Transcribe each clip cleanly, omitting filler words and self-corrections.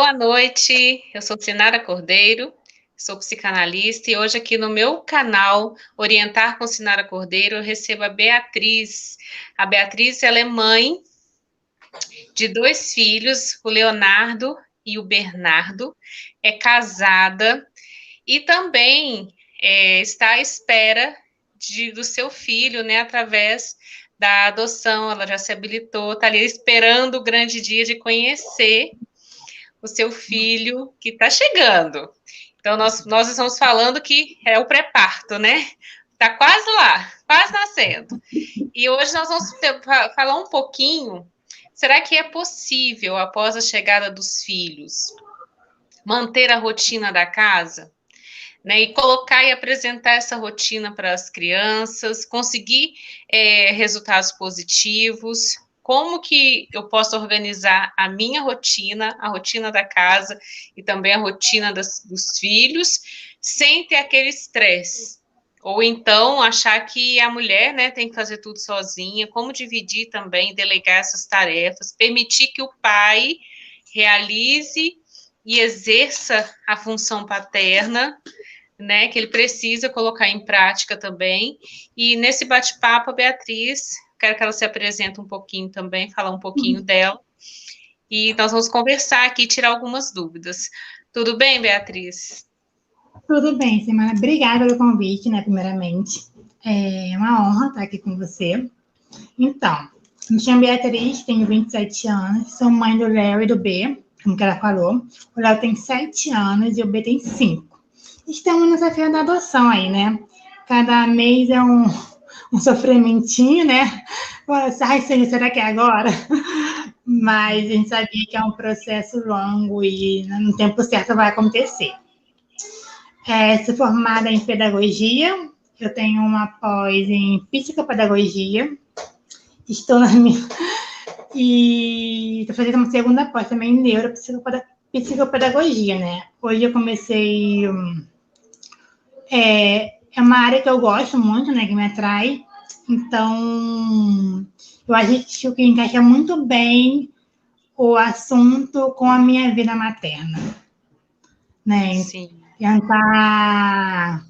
Boa noite, eu sou Sinara Cordeiro, sou psicanalista e hoje aqui no meu canal Orientar com Sinara Cordeiro eu recebo a Beatriz. A Beatriz, ela é mãe de 2 filhos, o Leonardo e o Bernardo, é casada e também está à espera do seu filho, né, através da adoção. Ela já se habilitou, está ali esperando o grande dia de conhecer o seu filho que está chegando. Então, nós estamos falando que é o pré-parto, né? Está quase lá, quase nascendo. E hoje nós vamos falar um pouquinho. Será que é possível, após a chegada dos filhos, manter a rotina da casa? Né, e colocar e apresentar essa rotina para as crianças, conseguir resultados positivos, como que eu posso organizar a minha rotina, a rotina da casa e também a rotina dos filhos, sem ter aquele estresse. Ou então achar que a mulher, né, tem que fazer tudo sozinha, como dividir também, delegar essas tarefas, permitir que o pai realize e exerça a função paterna, né, que ele precisa colocar em prática também. E nesse bate-papo, a Beatriz, quero que ela se apresente um pouquinho também, falar um pouquinho dela. E nós vamos conversar aqui, tirar algumas dúvidas. Tudo bem, Beatriz? Tudo bem, Simara. Obrigada pelo convite, né, primeiramente. É uma honra estar aqui com você. Então, me chamo Beatriz, tenho 27 anos, sou mãe do Léo e do B, como que ela falou. O Léo tem 7 anos e o B tem 5. Estamos nessa fila da adoção aí, né? Cada mês é um sofrimentinho, né? Ai, Senhor, será que é agora? Mas a gente sabia que é um processo longo e no tempo certo vai acontecer. Sou formada em pedagogia, eu tenho uma pós em psicopedagogia, estou na minha... E estou fazendo uma segunda pós também em neuropsicopedagogia, né? Hoje eu comecei... É uma área que eu gosto muito, né? Que me atrai. Então, eu acho que encaixa muito bem o assunto com a minha vida materna, né? Sim. Tentar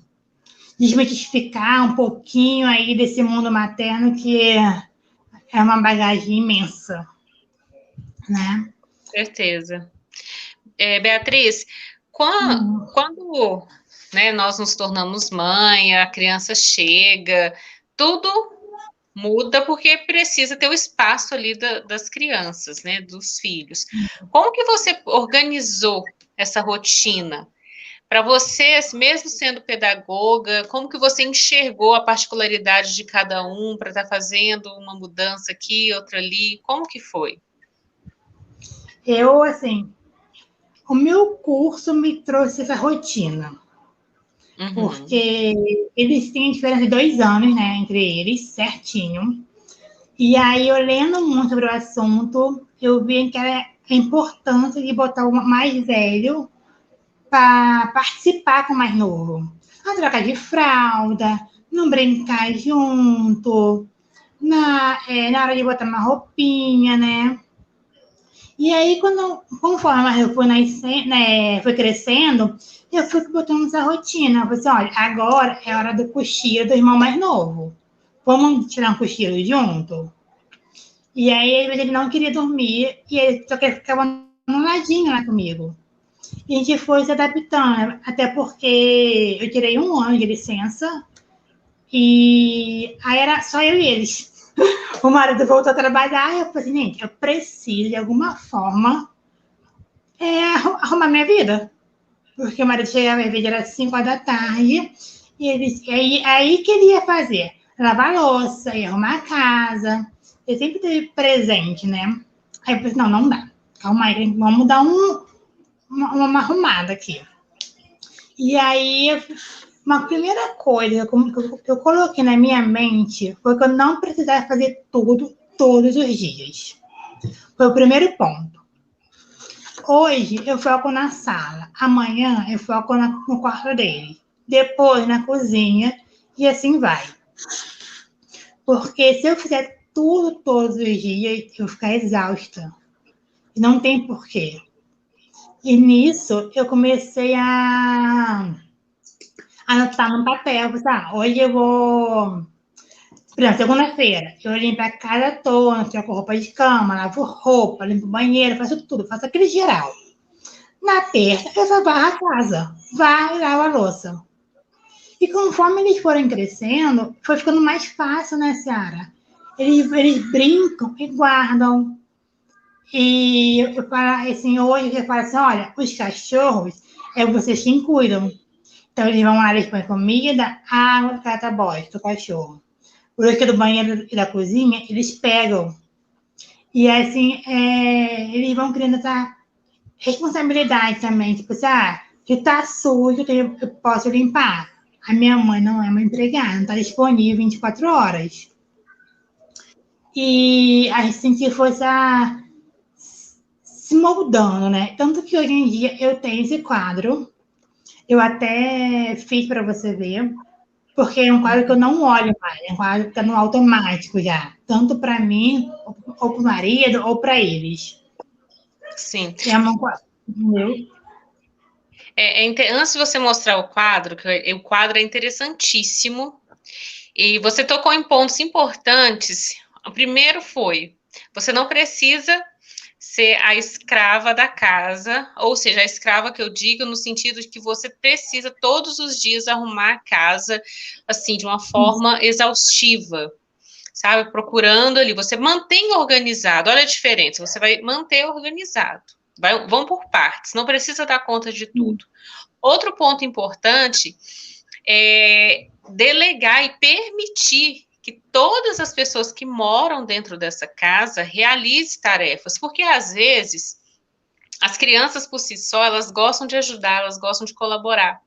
desmistificar um pouquinho aí desse mundo materno que é uma bagagem imensa, né? Certeza. Beatriz, quando né, nós nos tornamos mãe, a criança chega, tudo muda porque precisa ter o espaço ali das crianças, né, dos filhos. Como que você organizou essa rotina? Para você, mesmo sendo pedagoga, como que você enxergou a particularidade de cada um para estar fazendo uma mudança aqui, outra ali? Como que foi? Eu, assim, o meu curso me trouxe essa rotina, porque eles têm diferença de 2 anos, né, entre eles, certinho. E aí, eu lendo muito sobre o assunto, eu vi que era a importância de botar o mais velho para participar com o mais novo. A troca de fralda, não brincar junto, na hora de botar uma roupinha, né? E aí, conforme eu fui, fui crescendo, eu fui botando essa rotina. Eu falei assim, olha, agora é hora do cochilo do irmão mais novo. Vamos tirar um cochilo junto? E aí, ele não queria dormir, e ele só queria ficar no ladinho lá comigo. E a gente foi se adaptando, até porque eu tirei 1 ano de licença, e aí era só eu e eles. O marido voltou a trabalhar e eu falei assim, gente, eu preciso de alguma forma arrumar minha vida. Porque o marido chegava, às vezes era 5 horas da tarde, e aí que ele ia fazer? Lavar louça, ia arrumar a casa. Ele sempre teve presente, né? Aí eu falei assim, não dá. Calma aí, vamos dar uma arrumada aqui. E aí, uma primeira coisa que eu coloquei na minha mente foi que eu não precisava fazer tudo todos os dias. Foi o primeiro ponto. Hoje eu foco na sala, amanhã eu foco no quarto dele, depois na cozinha e assim vai. Porque se eu fizer tudo todos os dias, eu vou ficar exausta. E não tem porquê. E nisso, eu comecei a anotar no papel. Hoje eu vou... Por exemplo, segunda-feira, eu limpo a casa toda, troco roupa de cama, lavo roupa, limpo o banheiro, faço tudo, faço aquele geral. Na terça, eu só varro a casa, varro e lavo a louça. E conforme eles forem crescendo, foi ficando mais fácil, né, Ciara? Eles brincam e guardam. E eu falo assim, hoje eu falo assim, olha, os cachorros é vocês quem cuidam. Então eles vão lá, eles põem comida, água, cata bosta, o cachorro. Por isso que do banheiro e da cozinha, eles pegam. E assim, eles vão criando essa responsabilidade também. Tipo assim, se tá sujo, eu posso limpar. A minha mãe não é uma empregada, não está disponível 24 horas. E a gente sentiu que fosse se moldando, né? Tanto que hoje em dia eu tenho esse quadro. Eu até fiz para você ver, porque é um quadro que eu não olho mais, é um quadro que está no automático já, tanto para mim, ou para o marido, ou para eles. Sim. É uma coisa, entendeu? Antes de você mostrar o quadro, que o quadro é interessantíssimo, e você tocou em pontos importantes. O primeiro foi, você não precisa ser a escrava da casa, ou seja, a escrava que eu digo no sentido de que você precisa todos os dias arrumar a casa, assim, de uma forma exaustiva, sabe? Procurando ali, você mantém organizado, olha a diferença, você vai manter organizado. Vão por partes, não precisa dar conta de tudo. Outro ponto importante é delegar e permitir que todas as pessoas que moram dentro dessa casa realizem tarefas, porque às vezes as crianças por si só, elas gostam de ajudar, elas gostam de colaborar.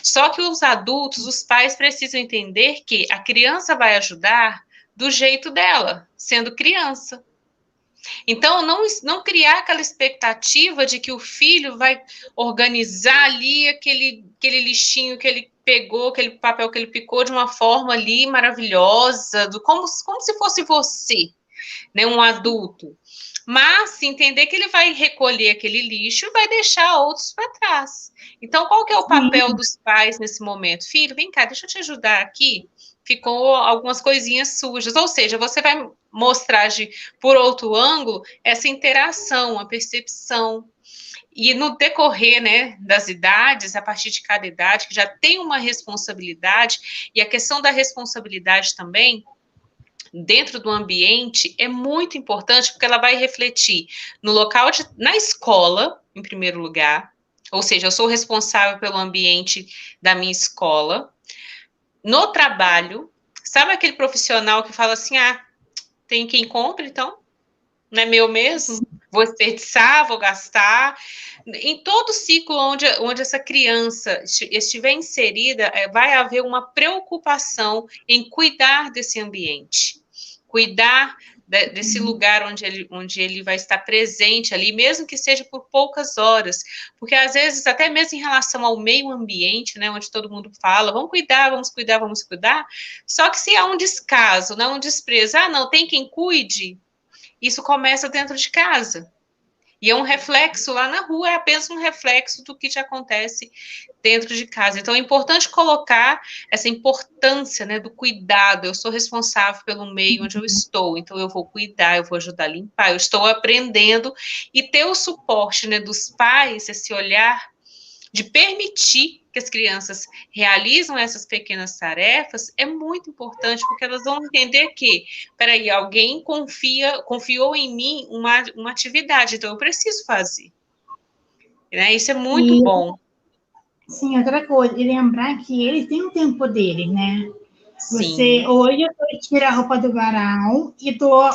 Só que os adultos, os pais precisam entender que a criança vai ajudar do jeito dela, sendo criança. Então, não criar aquela expectativa de que o filho vai organizar ali aquele lixinho que ele pegou, aquele papel que ele picou de uma forma ali maravilhosa, como se fosse você, né, um adulto. Mas entender que ele vai recolher aquele lixo e vai deixar outros para trás. Então, qual que é o papel dos pais nesse momento? Filho, vem cá, deixa eu te ajudar aqui. Ficou algumas coisinhas sujas. Ou seja, você vai mostrar por outro ângulo essa interação, a percepção. E no decorrer, né, das idades, a partir de cada idade, que já tem uma responsabilidade, e a questão da responsabilidade também, dentro do ambiente, é muito importante, porque ela vai refletir no local, na escola, em primeiro lugar, ou seja, eu sou responsável pelo ambiente da minha escola, no trabalho, sabe aquele profissional que fala assim, tem quem compre, então, não é meu mesmo? Vou desperdiçar, vou gastar. Em todo ciclo onde essa criança estiver inserida, vai haver uma preocupação em cuidar desse ambiente, cuidar desse lugar onde ele vai estar presente ali, mesmo que seja por poucas horas, porque às vezes, até mesmo em relação ao meio ambiente, né, onde todo mundo fala, vamos cuidar, vamos cuidar, vamos cuidar, só que se há um descaso, não um desprezo, não, tem quem cuide, isso começa dentro de casa. E é um reflexo lá na rua, é apenas um reflexo do que te acontece dentro de casa. Então, é importante colocar essa importância, né, do cuidado. Eu sou responsável pelo meio onde eu estou, então eu vou cuidar, eu vou ajudar a limpar, eu estou aprendendo. E ter o suporte, né, dos pais, esse olhar de permitir que as crianças realizam essas pequenas tarefas é muito importante, porque elas vão entender que, peraí, alguém confiou em mim uma atividade, então eu preciso fazer. Né? Isso é muito bom. Sim, outra coisa, e lembrar que eles têm o tempo deles, né? Sim. Hoje eu tiro a roupa do varal e dou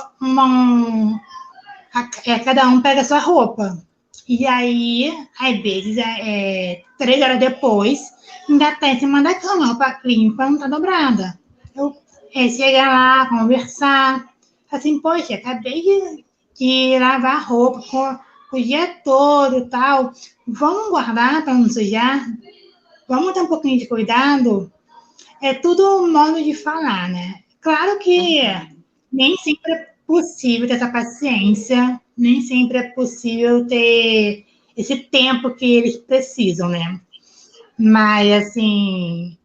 cada um pega a sua roupa. E aí, às vezes, 3 horas depois, ainda tá em cima da cama, a roupa limpa, não tá dobrada. Eu chegar lá, conversar, assim, poxa, acabei de lavar a roupa o dia todo e tal, vamos guardar para não sujar? Vamos ter um pouquinho de cuidado? É tudo um modo de falar, né? Claro que nem sempre é possível ter essa paciência, nem sempre é possível ter esse tempo que eles precisam, né? Mas, assim,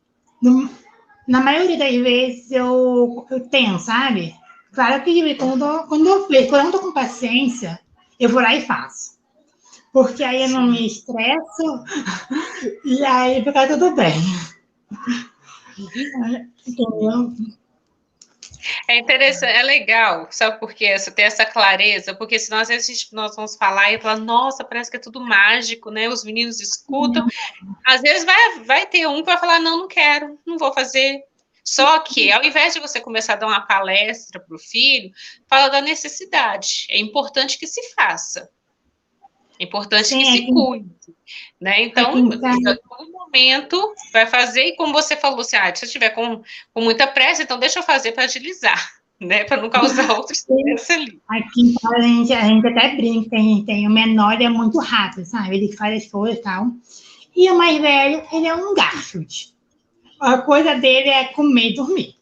na maioria das vezes eu tenho, sabe? Claro que quando eu vejo, quando eu não tô com paciência, eu vou lá e faço. Porque aí eu não me estresso e aí fica tudo bem. Entendeu? É interessante, é legal, sabe por quê? Você ter essa clareza, porque senão às vezes nós vamos falar e falar, nossa, parece que é tudo mágico, né? Os meninos escutam. Às vezes vai ter um que vai falar, não, não quero, não vou fazer. Só que, ao invés de você começar a dar uma palestra para o filho, fala da necessidade. É importante que se faça. É importante que Sim, se cuide. Né? aqui Então, em casa, a todo momento vai fazer, e como você falou, assim, se eu estiver com muita pressa, então deixa eu fazer para agilizar, né? Para não causar outro estresse ali. aqui em casa a gente até brinca, a gente tem o menor, é muito rápido, sabe? Ele faz as coisas e tal. E o mais velho, ele é um Garfield. A coisa dele é comer e dormir.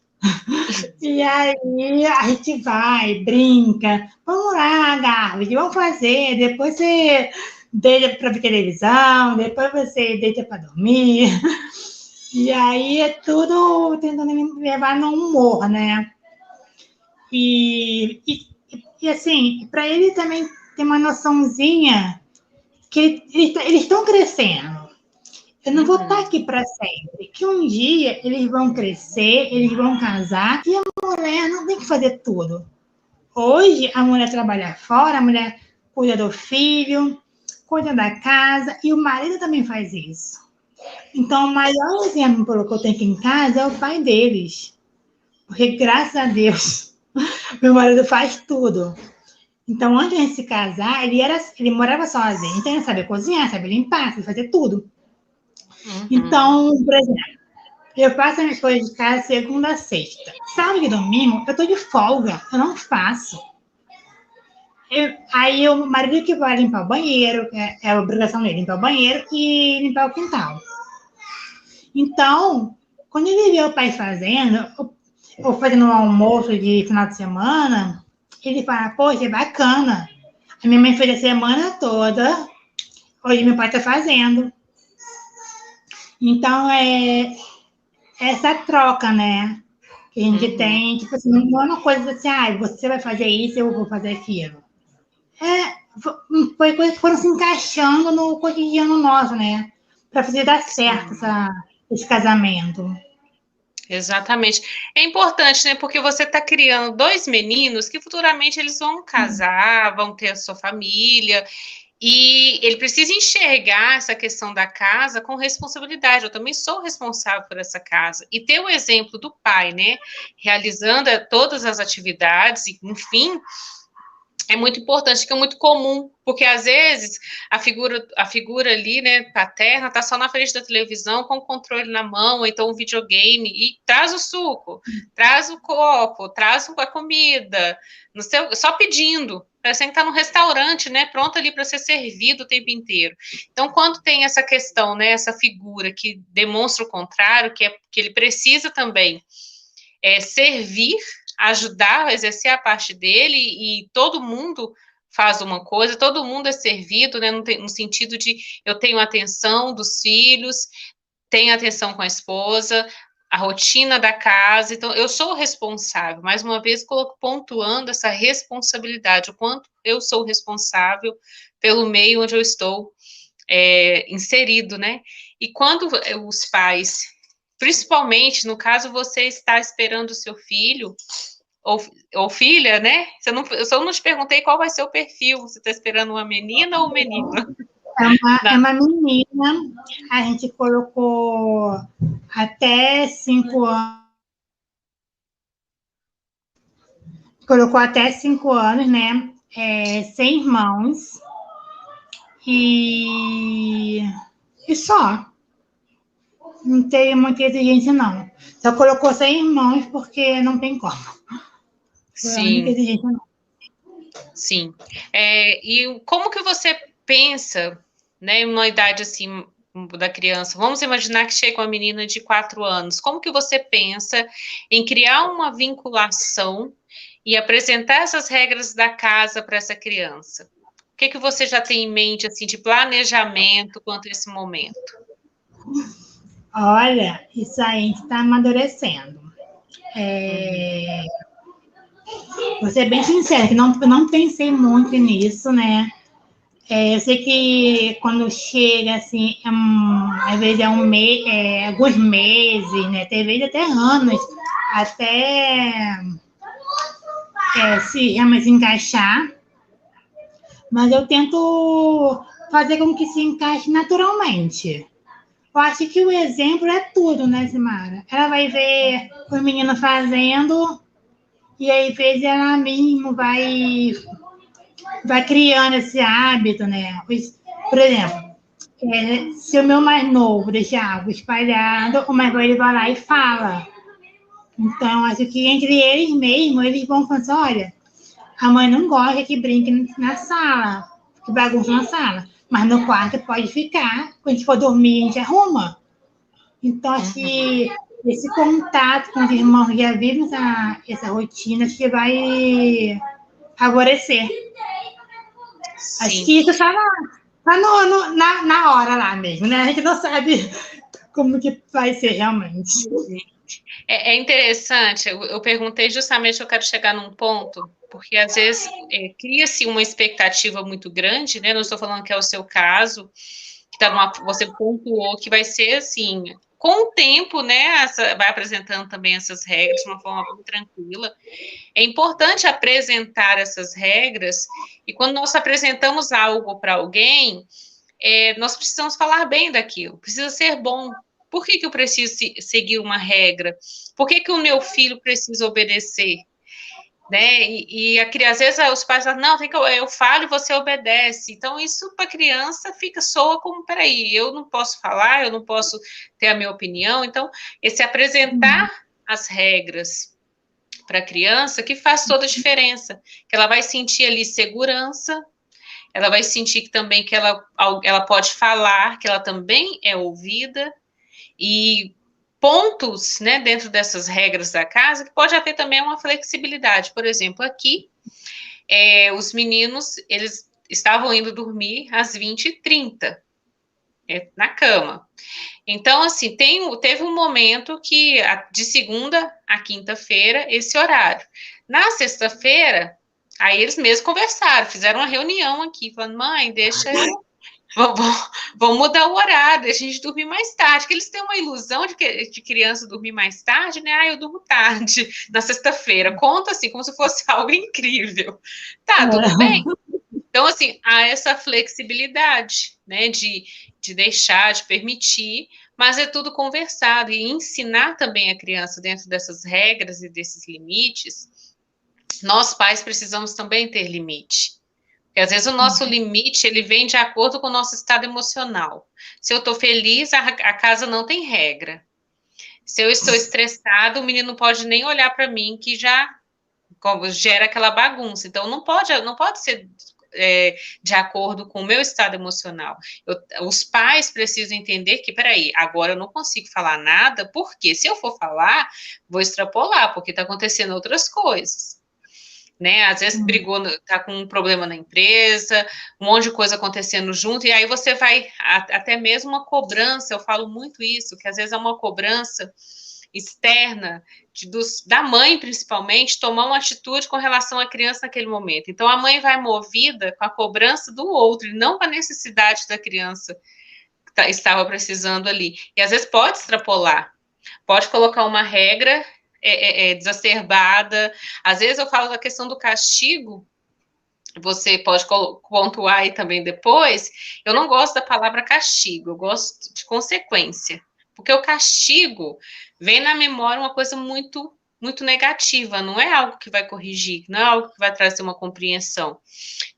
E aí a gente vai, brinca. Vamos lá, Garfield, vamos fazer. Depois você deita para ver televisão, depois você deita para dormir. E aí é tudo tentando me levar no humor, né? E assim, para ele também ter uma noçãozinha que eles estão crescendo. Eu não vou estar aqui para sempre. Que um dia eles vão crescer, eles vão casar e a mulher não tem que fazer tudo. Hoje a mulher trabalha fora, a mulher cuida do filho, cuida da casa e o marido também faz isso. Então, o maior exemplo que eu tenho aqui em casa é o pai deles. Porque, graças a Deus, meu marido faz tudo. Então, antes de se casar, ele morava sozinho. Então, ele sabia cozinhar, sabia limpar, sabia fazer tudo. Então, por exemplo, eu faço as coisas de casa segunda a sexta. Sábado e domingo, eu tô de folga, eu não faço. Aí o marido que vai limpar o banheiro, é a obrigação dele limpar o banheiro e limpar o quintal. Então, quando ele vê o pai fazendo, ou fazendo um almoço de final de semana, ele fala, poxa, é bacana. A minha mãe fez a semana toda, hoje meu pai está fazendo. Então, é essa troca, né? Que a gente tem, tipo assim, não é uma coisa assim, você vai fazer isso, eu vou fazer aquilo. Foi coisas que foram se encaixando no cotidiano nosso, né? Para fazer dar certo esse casamento. Exatamente. É importante, né? Porque você está criando dois meninos que futuramente eles vão casar, vão ter a sua família, e ele precisa enxergar essa questão da casa com responsabilidade. Eu também sou responsável por essa casa. E ter o exemplo do pai, né? Realizando todas as atividades, enfim, é muito importante, que é muito comum, porque às vezes a figura ali, né, paterna, tá só na frente da televisão com o controle na mão, ou então o videogame, e traz o suco, traz o copo, traz a comida, no seu, só pedindo, parece que tá num restaurante, né, pronto ali para ser servido o tempo inteiro. Então, quando tem essa questão, né, essa figura que demonstra o contrário, que ele precisa também servir, ajudar, exercer a parte dele, e todo mundo faz uma coisa, todo mundo é servido, né, no sentido de eu tenho atenção dos filhos, tenho atenção com a esposa, a rotina da casa, então eu sou responsável, mais uma vez pontuando essa responsabilidade, o quanto eu sou responsável pelo meio onde eu estou inserido, né? E quando os pais, principalmente no caso você está esperando o seu filho ou filha, né? Eu só não te perguntei qual vai ser o perfil. Você está esperando uma menina ou um menino? É uma menina, a gente colocou até 5 anos. Colocou até 5 anos, né? Sem irmãos. E só. Não tem muita exigência, não. Só colocou sem irmãos porque não tem como. Foi a única Sim, exigência, não. sim. E como que você pensa, né, numa idade assim da criança? Vamos imaginar que chega uma menina de 4 anos. Como que você pensa em criar uma vinculação e apresentar essas regras da casa para essa criança? que você já tem em mente, assim, de planejamento quanto a esse momento? Olha, isso aí a gente está amadurecendo. Vou ser bem sincera, que eu não pensei muito nisso, né? Eu sei que quando chega, assim, às vezes alguns meses, né? Tem vezes até anos, até se realmente encaixar. Mas eu tento fazer com que se encaixe naturalmente. Eu acho que o exemplo é tudo, né, Simara? Ela vai ver os meninos fazendo e aí, às vezes, ela mesmo vai criando esse hábito, né? Por exemplo, se o meu mais novo deixar algo espalhado, o mais velho ele vai lá e fala. Então, acho que entre eles mesmos, eles vão falar assim, olha, a mãe não gosta que brinque na sala, que bagunça na sala. Mas no quarto pode ficar. Quando a gente for dormir, a gente arruma. Então, acho que esse contato com os irmãos que já vivem essa rotina, acho que vai favorecer. Sim. Acho que isso está na hora lá mesmo, né? A gente não sabe como que vai ser realmente. É interessante, eu perguntei justamente, eu quero chegar num ponto, porque às vezes cria-se uma expectativa muito grande, né? Não estou falando que é o seu caso, que você pontuou que vai ser assim, com o tempo, né? Vai apresentando também essas regras de uma forma muito tranquila. É importante apresentar essas regras, e quando nós apresentamos algo para alguém, nós precisamos falar bem daquilo, precisa ser bom. Por que eu preciso seguir uma regra? Por que o meu filho precisa obedecer? Né? Às vezes os pais falam, não, eu falo e você obedece. Então, isso para a criança soa como, peraí, eu não posso falar, eu não posso ter a minha opinião. Então, esse apresentar as regras para a criança que faz toda a diferença, que ela vai sentir ali segurança, ela vai sentir também que ela pode falar, que ela também é ouvida, e pontos, né, dentro dessas regras da casa, que pode haver também uma flexibilidade. Por exemplo, aqui, os meninos, eles estavam indo dormir às 20h30, na cama. Então, assim, teve um momento que, de segunda a quinta-feira, esse horário. Na sexta-feira, aí eles mesmos conversaram, fizeram uma reunião aqui, falando, mãe, deixa eu... Vamos mudar o horário, deixa a gente dormir mais tarde, porque eles têm uma ilusão de criança dormir mais tarde, né? Eu durmo tarde, na sexta-feira. Conta assim, como se fosse algo incrível. Tá, tudo bem? Então, assim, há essa flexibilidade, né? De deixar, de permitir, mas é tudo conversado. E ensinar também a criança dentro dessas regras e desses limites. Nós, pais, precisamos também ter limite. Porque às vezes o nosso limite, ele vem de acordo com o nosso estado emocional. Se eu estou feliz, a casa não tem regra. Se eu estou estressado, o menino não pode nem olhar para mim, que já gera aquela bagunça. Então, não pode ser de acordo com o meu estado emocional. Os pais precisam entender que, peraí, agora eu não consigo falar nada, porque se eu for falar, vou extrapolar, porque está acontecendo outras coisas. Né? Às vezes brigou, tá com um problema na empresa, um monte de coisa acontecendo junto, e aí você vai, até mesmo uma cobrança, eu falo muito isso, que às vezes é uma cobrança externa, da mãe principalmente, tomar uma atitude com relação à criança naquele momento. Então a mãe vai movida com a cobrança do outro, e não com a necessidade da criança que estava precisando ali. E às vezes pode extrapolar, pode colocar uma regra desacerbada. Às vezes eu falo da questão do castigo, você pode pontuar aí também depois. Eu não gosto da palavra castigo, eu gosto de consequência, porque o castigo vem na memória uma coisa muito, muito negativa, não é algo que vai corrigir, não é algo que vai trazer uma compreensão.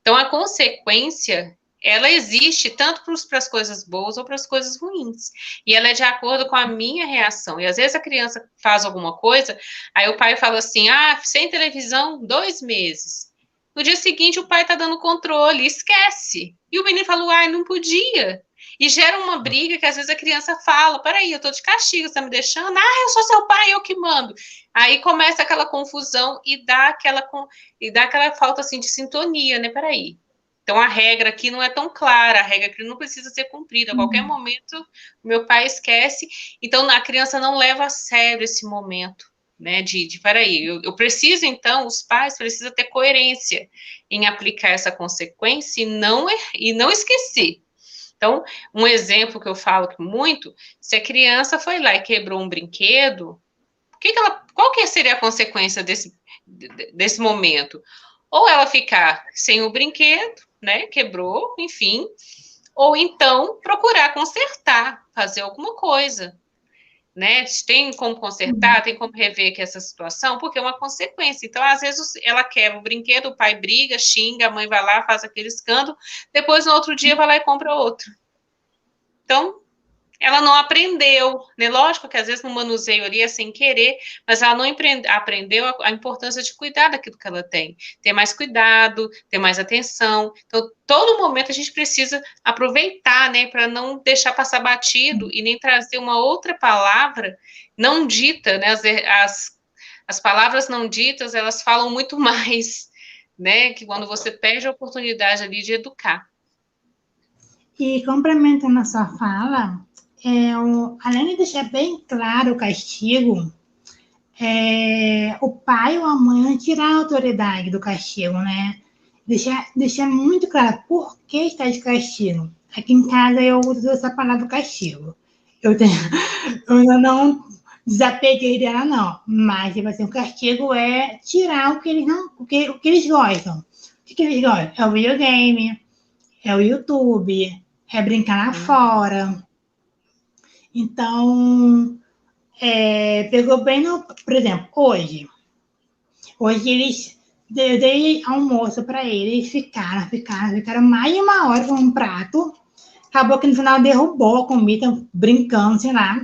Então, a consequência, ela existe tanto para as coisas boas ou para as coisas ruins. E ela é de acordo com a minha reação. E às vezes a criança faz alguma coisa, aí o pai fala assim, sem televisão, 2 meses. No dia seguinte, o pai está dando controle, esquece. E o menino fala, não podia. E gera uma briga que às vezes a criança fala, peraí, eu tô de castigo, você tá me deixando? Eu sou seu pai, eu que mando. Aí começa aquela confusão e dá aquela falta, assim, de sintonia, né? Peraí, Então, a regra aqui não é tão clara, a regra aqui não precisa ser cumprida. A qualquer momento, o meu pai esquece. Então, a criança não leva a sério esse momento, né? Peraí, eu preciso, então, os pais precisam ter coerência em aplicar essa consequência e não esquecer. Então, um exemplo que eu falo muito, se a criança foi lá e quebrou um brinquedo, qual que seria a consequência desse momento? Ou ela ficar sem o brinquedo, né? Quebrou, enfim, ou então procurar consertar, fazer alguma coisa, né? Tem como consertar, tem como rever que essa situação, porque é uma consequência. Então, às vezes, ela quebra o brinquedo, o pai briga, xinga, a mãe vai lá, faz aquele escândalo, depois, no outro dia, vai lá e compra outro. Então, ela não aprendeu, né? Lógico que às vezes no manuseio ali é sem querer, mas ela não aprendeu a importância de cuidar daquilo que ela tem. Ter mais cuidado, ter mais atenção. Então, todo momento a gente precisa aproveitar, né? Para não deixar passar batido e nem trazer uma outra palavra não dita, né? As palavras não ditas, elas falam muito mais, né? Que quando você perde a oportunidade ali de educar. E complementando a sua fala, além de deixar bem claro o castigo, o pai ou a mãe tirar a autoridade do castigo, né? Deixar muito claro por que está de castigo. Aqui em casa eu uso essa palavra castigo. Eu ainda não desapeguei dela, não. Mas, tipo assim, o castigo é tirar o que eles não, o que eles gostam. O que eles gostam? É o videogame, é o YouTube, é brincar lá fora. Então, pegou bem no. Por exemplo, hoje eu dei almoço para eles, ficaram mais de uma hora com um prato. Acabou que no final derrubou a comida, brincando, sei lá.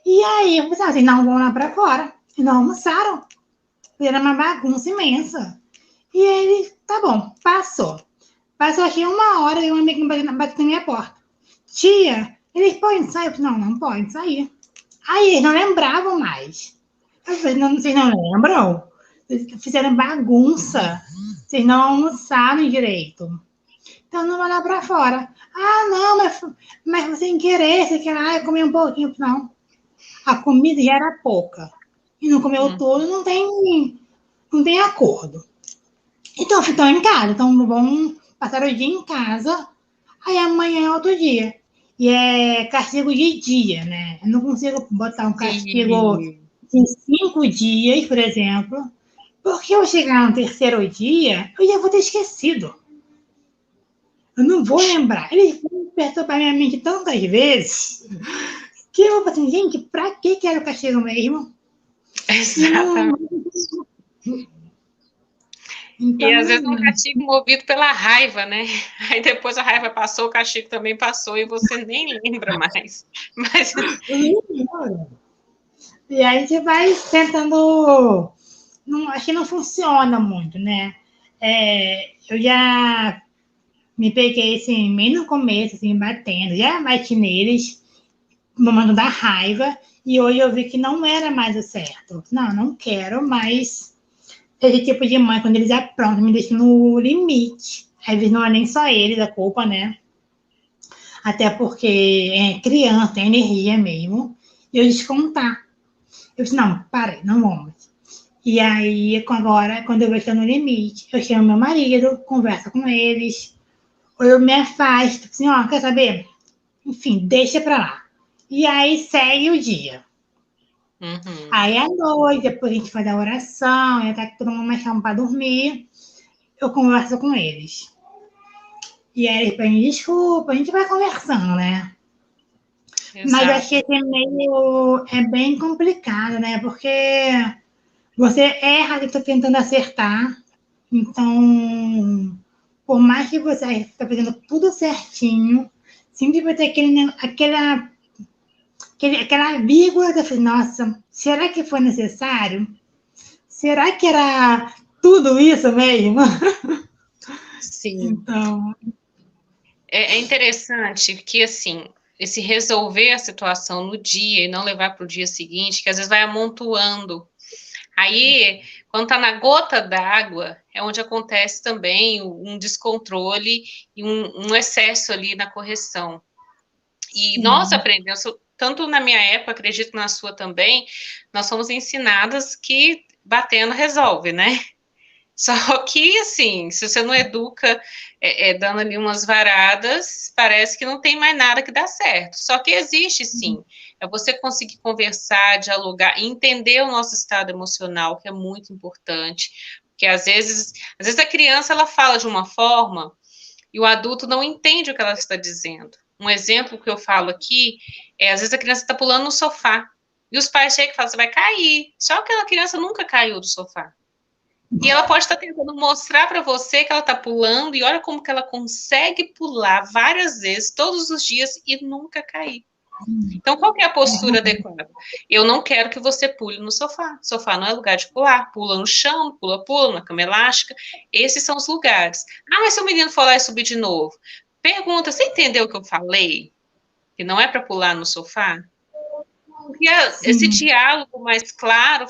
E aí, eu pensei, vocês não vão lá para fora. E não almoçaram. Era uma bagunça imensa. E ele, tá bom, passou. Passou aqui uma hora e um amigo bateu na minha porta. Tia, eles podem sair? Eu falei, não, não podem sair. Aí eles não lembravam mais. Eu falei, não, vocês não lembram? Vocês fizeram bagunça. Vocês não almoçaram direito. Então não vai lá para fora. Ah, não, mas sem querer, você quer, eu comi um pouquinho. Não. A comida já era pouca. E não comeu tudo, não tem acordo. Então, estão em casa, então vão passar o dia em casa, aí amanhã é outro dia. E é castigo de dia, né? Eu não consigo botar um castigo em 5 dias, por exemplo, porque eu chegar no terceiro dia, eu já vou ter esquecido. Eu não vou lembrar. Eles vão perturbar minha mente tantas vezes que eu vou falar assim, gente, pra que era o castigo mesmo? Exatamente. Então, e às vezes é um castigo movido pela raiva, né? Aí depois a raiva passou, o castigo também passou e você nem lembra mais. Mas... E aí você vai tentando. Não, acho que não funciona muito, né? Eu já me peguei assim, bem no começo, assim, batendo, já bati neles, no momento da raiva, e hoje eu vi que não era mais o certo. Não quero mais esse tipo de mãe, quando eles aprontam, me deixam no limite. Às vezes não é nem só eles a culpa, né? Até porque é criança, tem energia mesmo. E eu descontar. Eu disse, não, para, não vamos. E aí, agora, quando eu vejo que no limite, eu chamo meu marido, converso com eles, ou eu me afasto, assim, ó, quer saber? Enfim, deixa pra lá. E aí segue o dia. Uhum. Aí à noite, depois a gente faz a oração, já tá todo mundo mais calmo para dormir, eu converso com eles. E aí eles pedem desculpa, a gente vai conversando, né? Exato. Mas acho que esse meio é bem complicado, né? Porque você erra e está tentando acertar. Então, por mais que você está fazendo tudo certinho, sempre vai ter aquela vírgula da nossa, será que foi necessário? Será que era tudo isso mesmo? Sim. Então... É interessante que, assim, esse resolver a situação no dia e não levar para o dia seguinte, que às vezes vai amontoando Aí, quando está na gota d'água, é onde acontece também um descontrole e um excesso ali na correção. E nós Sim. aprendemos, tanto na minha época, acredito que na sua também, nós somos ensinadas que batendo resolve, né? Só que, assim, se você não educa dando ali umas varadas, parece que não tem mais nada que dá certo. Só que existe, sim. É você conseguir conversar, dialogar, entender o nosso estado emocional, que é muito importante. Porque, às vezes a criança, ela fala de uma forma e o adulto não entende o que ela está dizendo. Um exemplo que eu falo aqui é, às vezes a criança está pulando no sofá. E os pais chegam e falam, você vai cair. Só que aquela criança nunca caiu do sofá. E ela pode estar tentando mostrar para você que ela está pulando, e olha como que ela consegue pular várias vezes, todos os dias, e nunca cair. Então, qual que é a postura adequada? Eu não quero que você pule no sofá. Sofá não é lugar de pular. Pula no chão, pula, na cama elástica. Esses são os lugares. Ah, mas se o menino for lá e subir de novo? Pergunta, você entendeu o que eu falei? Que não é para pular no sofá? Porque esse Sim. diálogo mais claro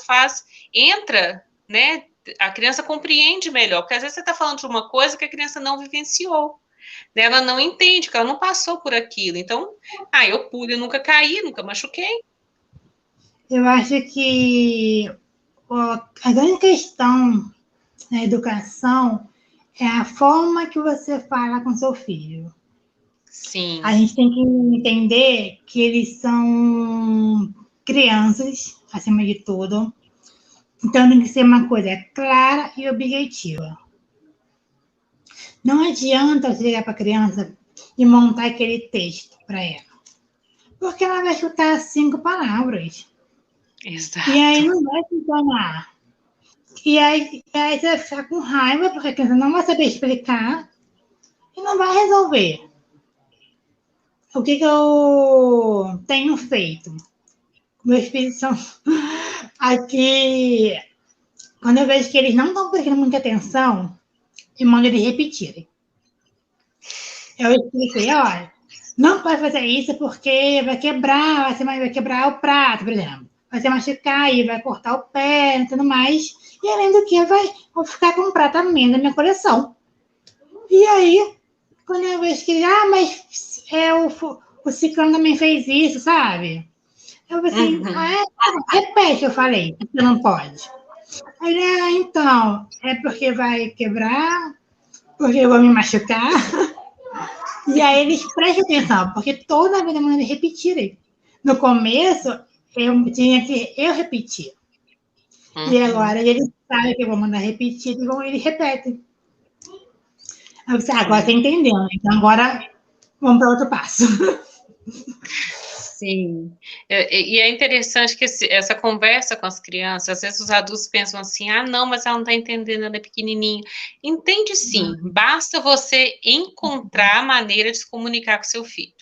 entra, né? A criança compreende melhor, porque às vezes você está falando de uma coisa que a criança não vivenciou, né? Ela não entende, que ela não passou por aquilo. Então, eu pulo, eu nunca caí, nunca machuquei. Eu acho que a grande questão na educação é a forma que você fala com seu filho. A Sim. gente tem que entender que eles são crianças, acima de tudo. Então tem que ser uma coisa clara e objetiva. Não adianta você chegar para a criança e montar aquele texto para ela. Porque ela vai chutar 5 palavras. E aí Exato. não vai funcionar. E aí você vai ficar com raiva, porque a criança não vai saber explicar e não vai resolver. O que eu tenho feito? Meus filhos são aqui. Quando eu vejo que eles não estão prestando muita atenção, eu mando eles repetirem. Eu expliquei, olha, não pode fazer isso porque vai quebrar, vai quebrar o prato, por exemplo. Vai se machucar e vai cortar o pé e tudo mais. E além do que, vou ficar com um prato a menos na minha coleção. E aí, quando eu vejo que, mas o Ciclano também fez isso, sabe? Eu pensei, Uhum. repete, eu falei, você não pode. Aí ele, então, é porque vai quebrar, porque eu vou me machucar. E aí eles prestem atenção, porque toda vez eu mando eles repetirem. No começo, eu tinha que eu repetir. E Uhum. agora eles sabem que eu vou mandar repetir, então eles repetem. Aí eu disse, agora você Sim. entendeu, né? Então agora vamos para outro passo. Sim. E é interessante que essa conversa com as crianças, às vezes os adultos pensam assim, não, mas ela não está entendendo, ela é pequenininha. Entende sim, basta você encontrar a maneira de se comunicar com seu filho.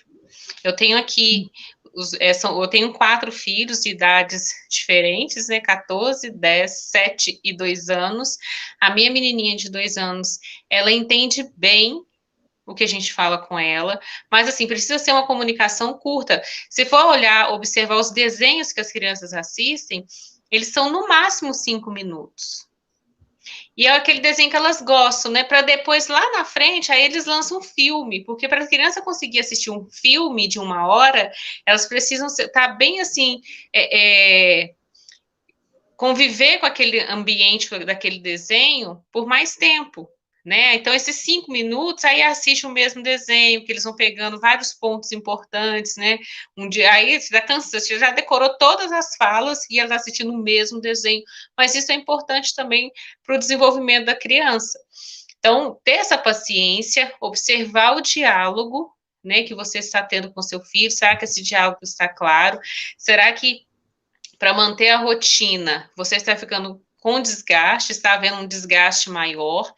Eu tenho aqui, eu tenho 4 filhos de idades diferentes, né? 14, 10, 7 e 2 anos. A minha menininha de 2 anos, ela entende bem o que a gente fala com ela, mas assim, precisa ser uma comunicação curta. Se for olhar, observar os desenhos que as crianças assistem, eles são no máximo 5 minutos. E é aquele desenho que elas gostam, né? Para depois, lá na frente, aí eles lançam um filme, porque para a criança conseguir assistir um filme de 1 hora, elas precisam estar bem assim, conviver com aquele ambiente daquele desenho por mais tempo, né? Então, esses 5 minutos, aí assiste o mesmo desenho, que eles vão pegando vários pontos importantes, né? Um dia, aí você já cansa, você já decorou todas as falas e ela está assistindo o mesmo desenho, mas isso é importante também para o desenvolvimento da criança. Então, ter essa paciência, observar o diálogo, né, que você está tendo com seu filho, será que esse diálogo está claro? Será que para manter a rotina, você está ficando com desgaste, está havendo um desgaste maior,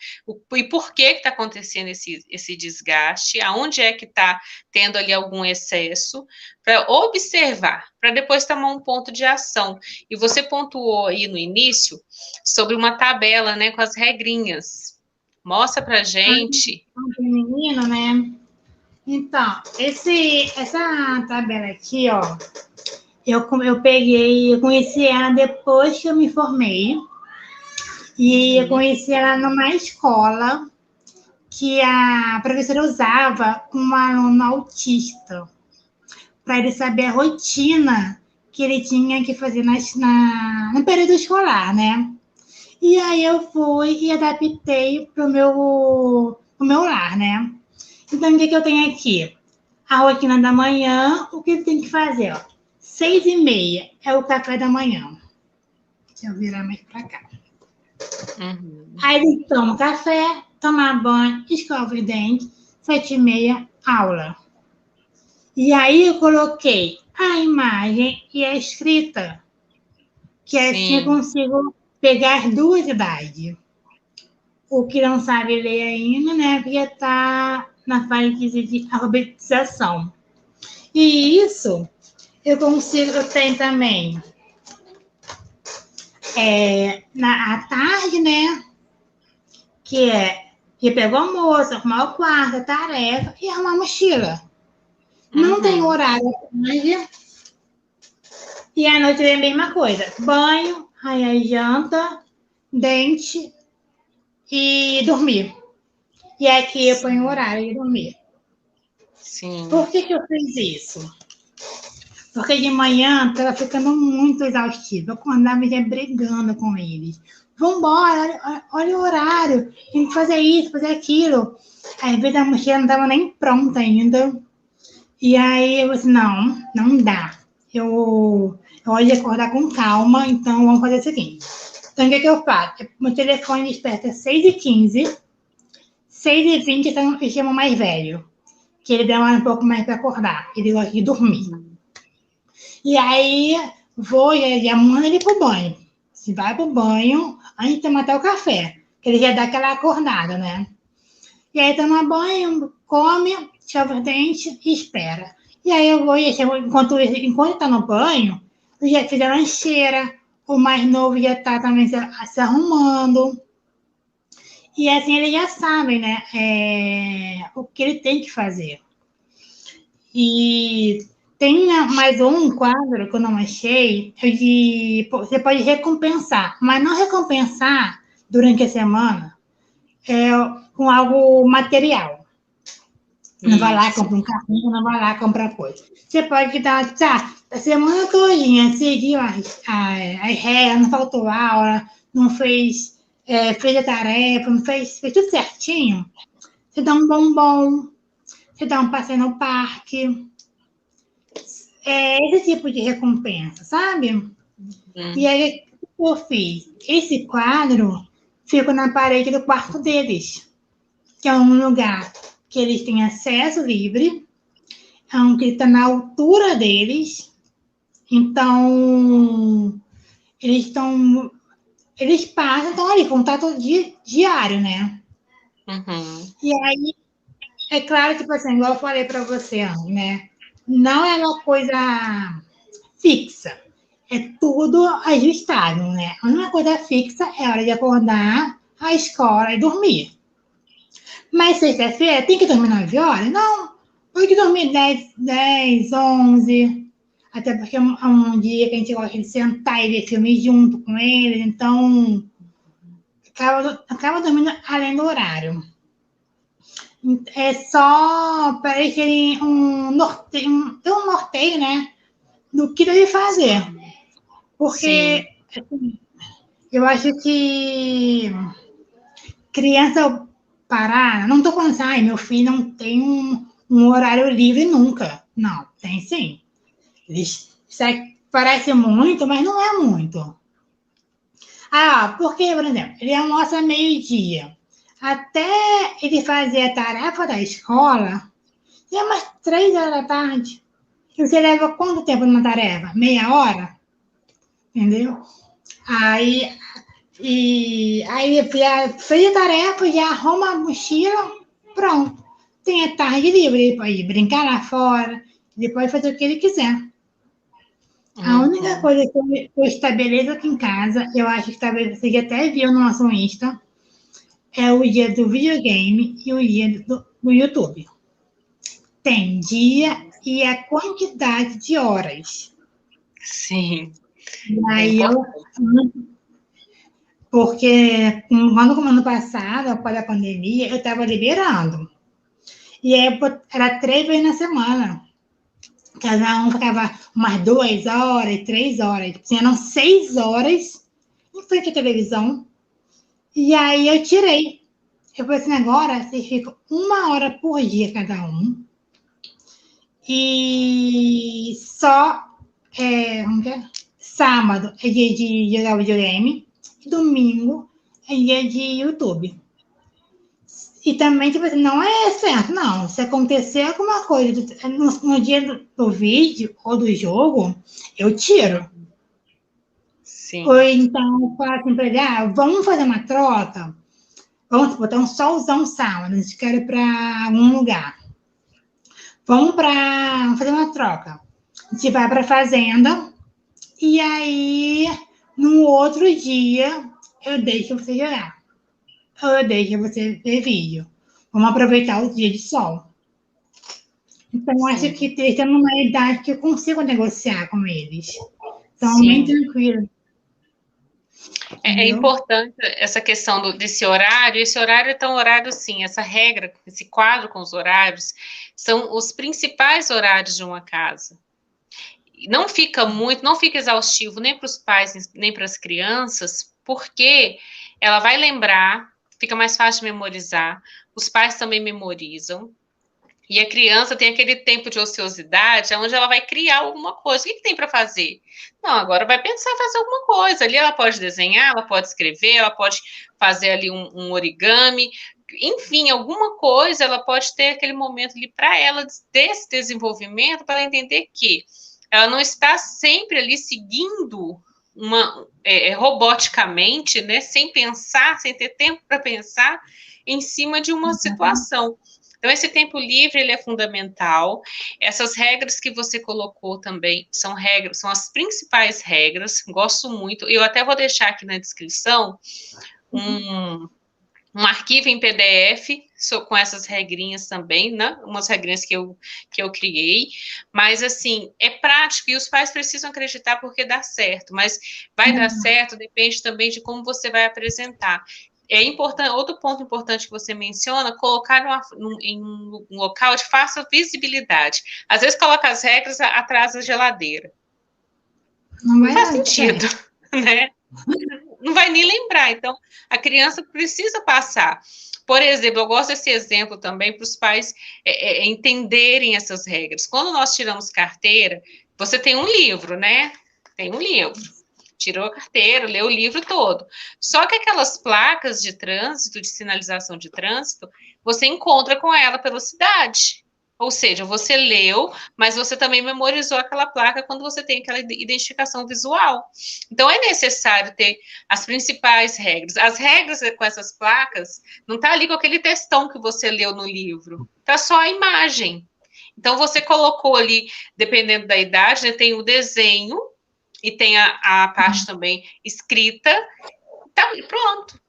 e por que está acontecendo esse desgaste, aonde é que está tendo ali algum excesso, para observar, para depois tomar um ponto de ação. E você pontuou aí no início sobre uma tabela, né, com as regrinhas. Mostra para gente. Menino, né? Então, essa tabela aqui, ó, Eu conheci ela depois que eu me formei. E eu conheci ela numa escola que a professora usava com um aluno autista, para ele saber a rotina que ele tinha que fazer no período escolar, né? E aí eu fui e adaptei pro meu lar, né? Então, o que eu tenho aqui? A rotina da manhã, o que tem que fazer? Ó, 6h30 é o café da manhã. Deixa eu virar mais para cá. Aí ele toma café, toma banho, escova os dentes, 7h30, aula. E aí eu coloquei a imagem e a escrita, que assim eu consigo pegar as duas idades. O que não sabe ler ainda, né? Porque está na fase de alfabetização. E isso eu tenho também à tarde, né? Que pega o almoço, arrumar o quarto, a tarefa e arrumar a mochila. Não tem horário à tarde. E à noite é a mesma coisa. Banho, aí a janta, dente e dormir. E aqui eu ponho o horário de dormir. Sim. Por que eu fiz isso? Porque de manhã estava ficando muito exaustivo. Eu acordava já brigando com eles. Vambora, olha o horário. Tem que fazer isso, fazer aquilo. Às vezes a mochila não estava nem pronta ainda. E aí eu disse, não dá. Eu gosto de acordar com calma, então vamos fazer o seguinte. Então, o que eu faço? Meu telefone desperta às 6h15, 6h20 eu chamo mais velho, que ele demora um pouco mais para acordar, ele gosta de dormir. E aí, já mando ele pro banho. Se vai pro banho, antes de tomar até o café, que ele já dá aquela acordada, né? E aí toma banho, come, escova os dentes e espera. E aí eu vou, enquanto está no banho, eu já fiz a lancheira, o mais novo já está também se arrumando. E assim eles já sabem, né? O que ele tem que fazer. E tem mais um quadro que eu não achei, você pode recompensar, mas não recompensar durante a semana com algo material. Não vai lá, compra um carrinho, não vai lá comprar coisa. Você pode dar, a semana todinha, seguiu as regras, não faltou aula, não fez a tarefa, não fez tudo certinho. Você dá um bombom, você dá um passeio no parque. Esse tipo de recompensa, sabe? E aí, o que eu fiz? Esse quadro fica na parede do quarto deles, que é um lugar que eles têm acesso livre, é um que está na altura deles, então eles passam, estão ali, contato diário, né? E aí, é claro, tipo assim, igual eu falei para você, né? Não é uma coisa fixa, é tudo ajustável, né? A única coisa fixa é a hora de acordar, a escola e dormir. Mas sexta-feira tem que dormir 9 horas? Não. Tem que dormir 10, 11. Até porque é um dia que a gente gosta de sentar e ver filme junto com eles. Então, acaba dormindo além do horário. É só para eles terem um norteio, né? Do que deve fazer. Porque assim, eu acho que criança parar, não estou falando assim, meu filho não tem um horário livre nunca. Não, tem sim. Parece muito, mas não é muito. Porque, por exemplo, ele almoça meio-dia. Até ele fazer a tarefa da escola, é umas 3 horas da tarde. E você leva quanto tempo numa tarefa? Meia hora? Entendeu? Aí fez a tarefa, já arruma a mochila, pronto. Tem a tarde livre, ele pode brincar lá fora, ele pode fazer o que ele quiser. A única coisa que eu estabeleço aqui em casa, eu acho que talvez você já até viu no nosso Insta, é o dia do videogame e o dia do YouTube. Tem dia e a quantidade de horas. Sim. E aí porque no ano passado, após a pandemia, eu estava liberando. E aí era 3 vezes na semana. Cada um ficava umas 2 horas, 3 horas. Eram 6 horas em frente à televisão. E aí eu tirei. Eu falei assim, agora vocês ficam 1 hora por dia cada um. E só sábado é dia de jogar videogame. E domingo é dia de YouTube. E também, tipo assim, não é certo, não. Se acontecer alguma coisa no dia do vídeo ou do jogo, eu tiro. Sim. Ou então, eu falo assim pra ele, vamos fazer uma troca? Vamos botar um solzão sábado, a gente quer ir para algum lugar. Vamos fazer uma troca. A gente vai para a fazenda e aí, no outro dia, eu deixo você jogar. Ou eu deixo você ver vídeo. Vamos aproveitar o dia de sol. Então, acho que estão numa idade que eu consigo negociar com eles. Então, bem tranquilo. É importante essa questão desse horário. Esse horário é tão horário, sim, essa regra, esse quadro com os horários, são os principais horários de uma casa. Não fica exaustivo nem para os pais, nem para as crianças, porque ela vai lembrar, fica mais fácil de memorizar, os pais também memorizam, e a criança tem aquele tempo de ociosidade, onde ela vai criar alguma coisa. O que tem para fazer? Não, agora vai pensar em fazer alguma coisa. Ali ela pode desenhar, ela pode escrever, ela pode fazer ali um origami. Enfim, alguma coisa, ela pode ter aquele momento ali para ela, desse desenvolvimento, para ela entender que ela não está sempre ali seguindo roboticamente, né, sem pensar, sem ter tempo para pensar em cima de uma situação. Então, esse tempo livre, ele é fundamental. Essas regras que você colocou também são as principais regras, gosto muito. Eu até vou deixar aqui na descrição um arquivo em PDF com essas regrinhas também, né? Umas regrinhas que eu criei. Mas, assim, é prático e os pais precisam acreditar porque dá certo. Mas vai dar certo, depende também de como você vai apresentar. É importante, outro ponto importante que você menciona, colocar em um local de fácil visibilidade. Às vezes coloca as regras atrás da geladeira. Não faz sentido, né? Não vai nem lembrar. Então, a criança precisa passar. Por exemplo, eu gosto desse exemplo também para os pais entenderem essas regras. Quando nós tiramos carteira, você tem um livro, né? Tem um livro. Tirou a carteira, leu o livro todo. Só que aquelas placas de trânsito, de sinalização de trânsito, você encontra com ela pela cidade. Ou seja, você leu, mas você também memorizou aquela placa quando você tem aquela identificação visual. Então, é necessário ter as principais regras. As regras com essas placas não está ali com aquele textão que você leu no livro. Está só a imagem. Então, você colocou ali, dependendo da idade, né, tem o desenho, e tem a parte também escrita, tá pronto.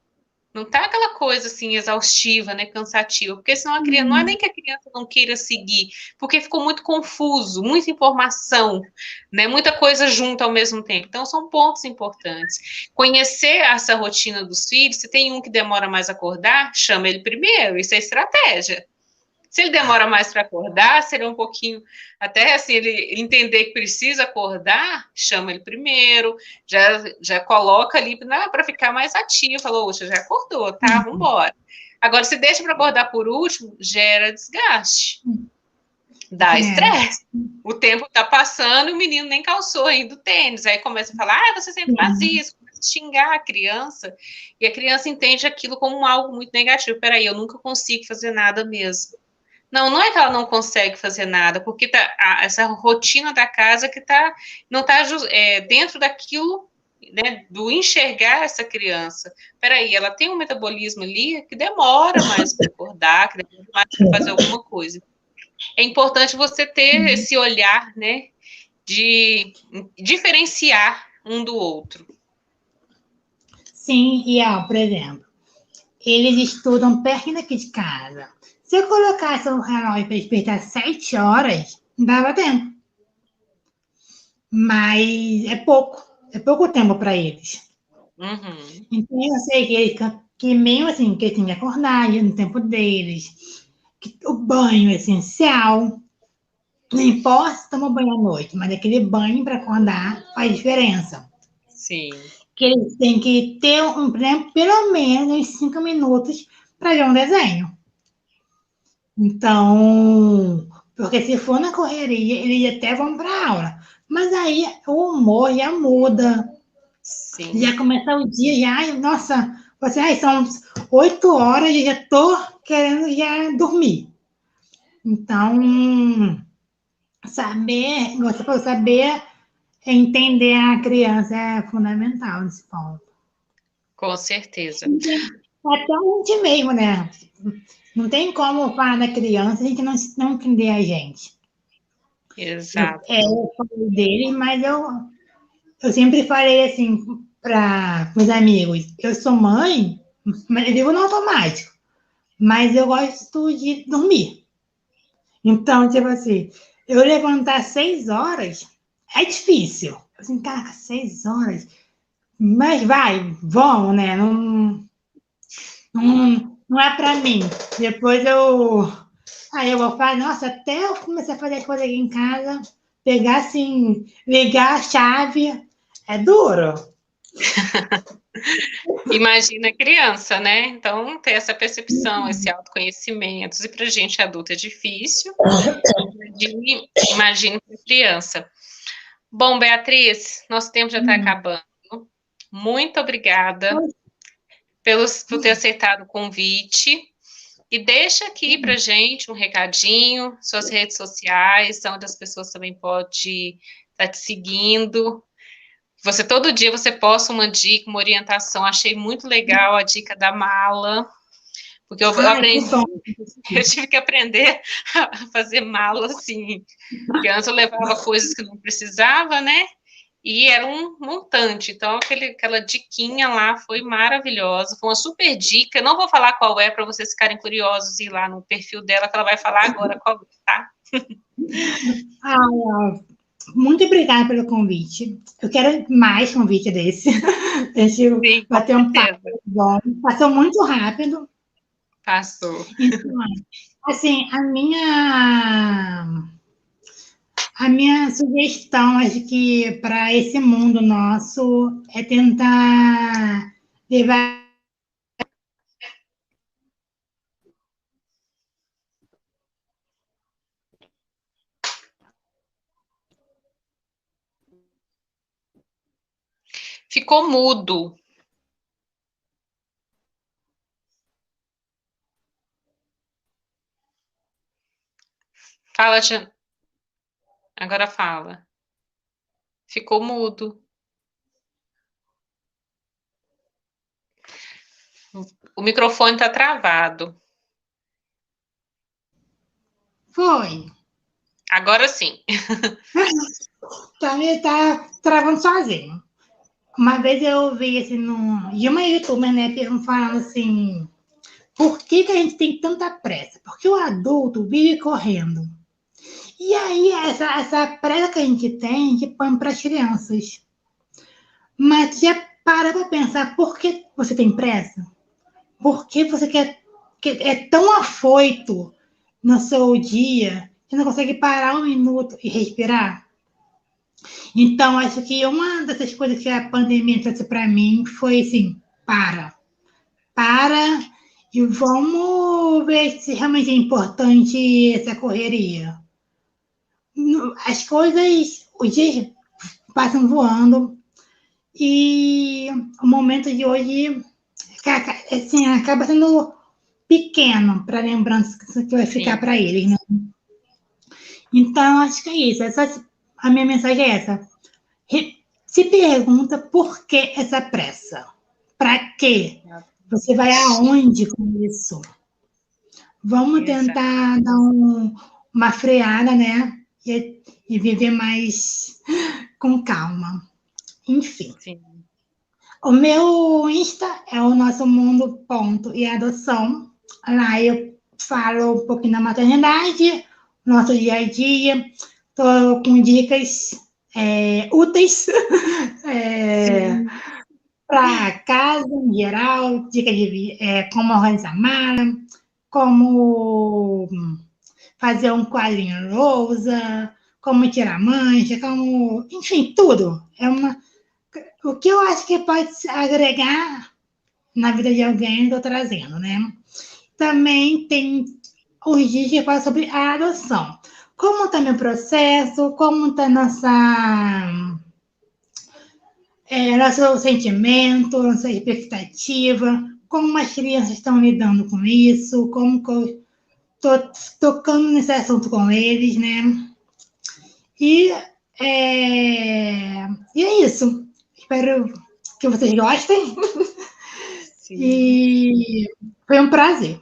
Não tá aquela coisa assim exaustiva, né, cansativa, porque senão a criança, não é nem que a criança não queira seguir, porque ficou muito confuso, muita informação, né, muita coisa junto ao mesmo tempo. Então são pontos importantes. Conhecer essa rotina dos filhos, se tem um que demora mais a acordar, chama ele primeiro, isso é estratégia. Se ele demora mais para acordar, se ele é um pouquinho, até assim, ele entender que precisa acordar, chama ele primeiro, já coloca ali para ficar mais ativo, falou, oxa, já acordou, tá, vamos embora. Agora, se deixa para acordar por último, gera desgaste, dá estresse. O tempo está passando e o menino nem calçou ainda o tênis, aí começa a falar, você sempre faz isso, começa a xingar a criança, e a criança entende aquilo como algo muito negativo. Peraí, eu nunca consigo fazer nada mesmo. Não é que ela não consegue fazer nada, porque essa rotina da casa que não está dentro daquilo, né, do enxergar essa criança. Peraí, ela tem um metabolismo ali que demora mais para acordar, que demora mais para fazer alguma coisa. É importante você ter esse olhar, né, de diferenciar um do outro. Sim, e por exemplo, eles estudam perto daqui de casa. Se eu colocasse um relógio para despertar 7 horas, não dava tempo. mas é pouco tempo para eles. Uhum. Então, eu sei que mesmo assim, que eles têm que acordar no tempo deles, que o banho é essencial. Não importa se toma banho à noite, mas aquele banho para acordar faz diferença. Sim. Que eles têm que ter pelo menos 5 minutos para ver um desenho. Então, porque se for na correria, eles até vão para a aula. Mas aí o humor já muda, Sim. já começa o dia, já, nossa, são 8 horas e já estou querendo já dormir. Então, você pode saber entender a criança é fundamental nesse ponto. Com certeza. Até a gente mesmo, né? Não tem como falar da criança e a gente não entender a gente. Exato. Eu falei dele, mas eu sempre falei assim para meus amigos: eu sou mãe, mas eu vivo no automático, mas eu gosto de dormir. Então, tipo assim, eu levantar 6 horas é difícil. Assim, caraca, 6 horas. Mas vai, vamos, né? Não é para mim. Depois aí eu vou falar, nossa, até eu começar a fazer as coisas aqui em casa, pegar assim, ligar a chave, é duro. Imagina a criança, né? Então, ter essa percepção, esse autoconhecimento, e para gente adulta é difícil, imagine para criança. Bom, Beatriz, nosso tempo já está acabando. Muito obrigada por ter aceitado o convite. E deixa aqui para gente um recadinho, suas redes sociais, onde as pessoas também podem estar te seguindo. Todo dia você posta uma dica, uma orientação. Achei muito legal a dica da mala, porque eu Ai, que aprendi, bom. eu tive que aprender a fazer mala assim. Porque antes eu levava coisas que não precisava, né? E era um montante. Então, aquela diquinha lá foi maravilhosa. Foi uma super dica. Não vou falar qual é para vocês ficarem curiosos e ir lá no perfil dela, que ela vai falar agora qual é, tá? Ai, muito obrigada pelo convite. Eu quero mais convite desse. A gente Sim, com bater um papo certeza. bom. Passou muito rápido. Passou. Então, assim, a minha sugestão, acho que para esse mundo nosso, é tentar levar. Ficou mudo. Fala, agora fala. Ficou mudo. O microfone está travado. Foi. Agora sim. Tá travando sozinho. Uma vez eu vi assim, de uma youtuber, né, falando assim: por que a gente tem tanta pressa? Porque o adulto vive correndo. E aí, essa pressa que a gente põe para as crianças. Mas já para pensar por que você tem pressa? Por que você é tão afoito no seu dia que não consegue parar um minuto e respirar? Então, acho que uma dessas coisas que a pandemia trouxe para mim foi assim: para e vamos ver se realmente é importante essa correria. As coisas, os dias passam voando e o momento de hoje assim, acaba sendo pequeno para a lembrança que vai ficar para eles, né? Então, acho que é isso. A minha mensagem é essa. Se pergunta por que essa pressa? Para quê? Você vai aonde com isso? Vamos Exato. tentar dar uma freada, né? E viver mais com calma. Enfim. Sim. O meu Insta é o nosso mundo ponto e adoção. Lá eu falo um pouquinho da maternidade, nosso dia a dia. Estou com dicas úteis Sim. para casa em geral, dicas de como organizar mala, como fazer um quadrinho rosa, como tirar mancha, como, enfim, tudo. O que eu acho que pode agregar na vida de alguém, eu estou trazendo, né? Também tem os dias que falam sobre a adoção. Como está meu processo, como está nosso sentimento, nossa expectativa, como as crianças estão lidando com isso, como que eu estou tocando nesse assunto com eles, né? E e é isso. Espero que vocês gostem. Sim. E foi um prazer.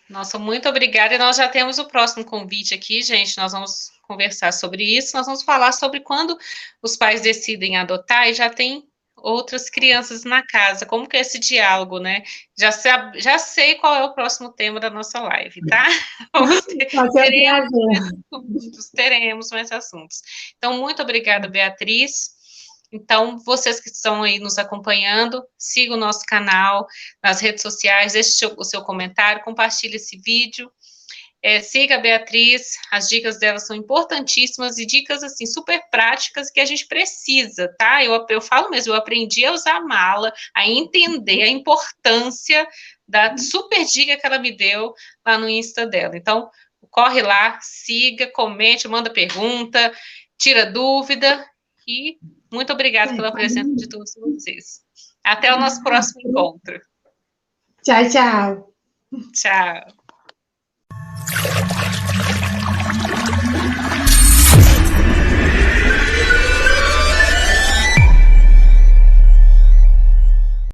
Nossa, muito obrigada. E nós já temos o próximo convite aqui, gente. Nós vamos conversar sobre isso. Nós vamos falar sobre quando os pais decidem adotar e já tem outras crianças na casa. Como que é esse diálogo, né? Já sei qual é o próximo tema da nossa live, tá? Vai ser um Teremos mais prazer. assuntos, teremos mais assuntos. Então, muito obrigada, Beatriz. Então, vocês que estão aí nos acompanhando, siga o nosso canal nas redes sociais, deixe o seu comentário, compartilhe esse vídeo. Siga a Beatriz, as dicas dela são importantíssimas e dicas, assim, super práticas que a gente precisa, tá? Eu falo mesmo, eu aprendi a usar a mala, a entender a importância da super dica que ela me deu lá no Insta dela. Então, corre lá, siga, comente, manda pergunta, tira dúvida e muito obrigada pela presença de todos vocês. Até o nosso próximo encontro. Tchau, tchau. Tchau.